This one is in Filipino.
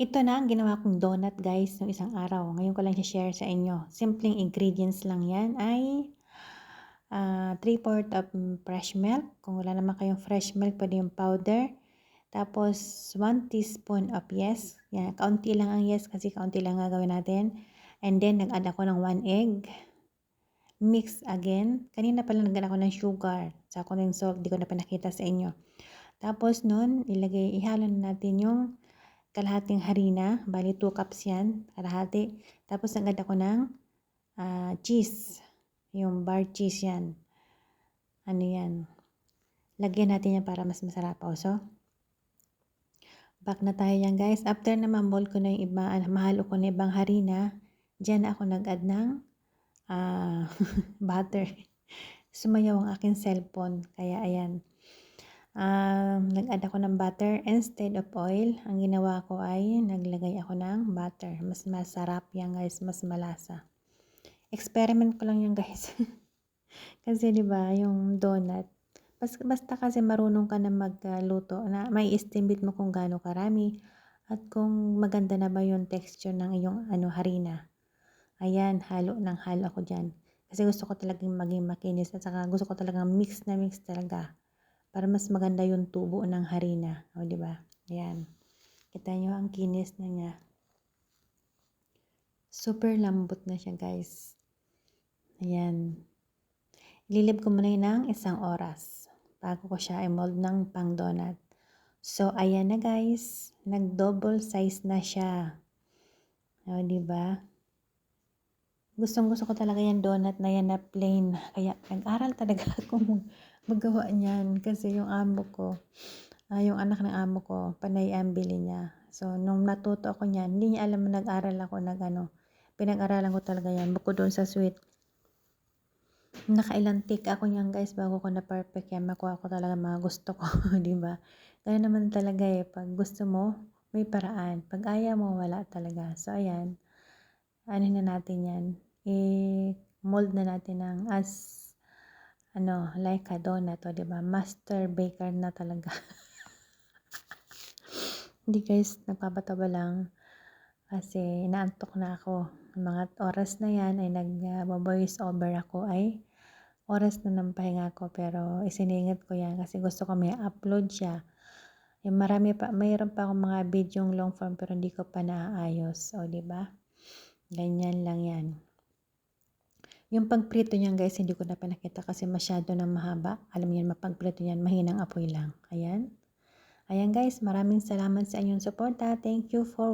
Ito na ang ginawa kong donut guys nung isang araw. Ngayon ko lang i-share sa inyo. Simpleng ingredients lang yan ay 3/4 of fresh milk. Kung wala naman kayong fresh milk, pwede yung powder. Tapos 1 teaspoon of yes. Yan, kaunti lang ang yes kasi kaunti lang gagawin natin. And then nag-add ako ng 1 egg. Mix again. Kanina pala nag-add ako ng sugar. Sa ako ng salt, di ko na pinakita sa inyo. Tapos nun, ihalo na natin yung kalahating harina, bali 2 cups yan, kalahati. Tapos nag-add ako ng cheese, yung bar cheese yan. Ano yan? Lagyan natin yan para mas masarap. So, back na tayo yan guys. After na ma-mold ko na yung iba, mahalo ko na ibang harina, dyan ako nag-add ng butter. Sumayaw ang aking cellphone, kaya ayan. Nag-add ako ng butter instead of oil. Ang ginawa ko ay naglagay ako ng butter. Mas masarap yan guys, mas malasa. Experiment ko lang yan guys. Kasi 'di ba yung donut, basta kasi marunong ka na magluto, na may estimate mo kung gaano karami at kung maganda na ba yung texture ng iyong harina. Ayan, halo ako diyan. Kasi gusto ko talagang maging makinis at saka gusto ko talagang mix na mix talaga. Para mas maganda yung tubo ng harina. O, di ba? Ayan. Kita nyo ang kinis na niya. Super lambot na siya, guys. Ayan. Ililib ko muna yun ng 1 oras bago ko siya i-mold ng pang donut. So, ayan na, guys. Nag-double size na siya. O, di ba? Gustong-gusto ko talaga yung donut na yan na plain. Kaya, nag-aral talaga ako magawa niyan. Kasi yung amo ko, yung anak ng amo ko, panay ang bili niya. So, nung natuto ako niyan, hindi niya alam na nag-aral ako pinag-aralan ko talaga yan. Bukod doon sa sweet. Nakailang take ako niyan guys, bago ko na perfect yan. Makuha ko talaga mga gusto ko, di ba? Kaya naman talaga pag gusto mo, may paraan. Pag ayaw mo, wala talaga. So, ayan. Ano na natin yan? I-mold na natin ng like a donut, o, diba? Master baker na talaga. Hindi guys, nagpapataba lang kasi inaantok na ako. Mga oras na yan ay nag-voice over ako ay oras na ng pahinga ko, pero isiningit ko yan kasi gusto ko may upload siya. Yung mayroon pa akong mga video long form pero hindi ko pa naaayos. O, diba? Ganyan lang yan. Yung pagprito niyan guys, hindi ko na pinakita kasi masyado na mahaba. Alam niyo, mapagprito niyan, mahinang apoy lang. Ayan. Ayan guys, maraming salamat sa inyong suporta. Thank you for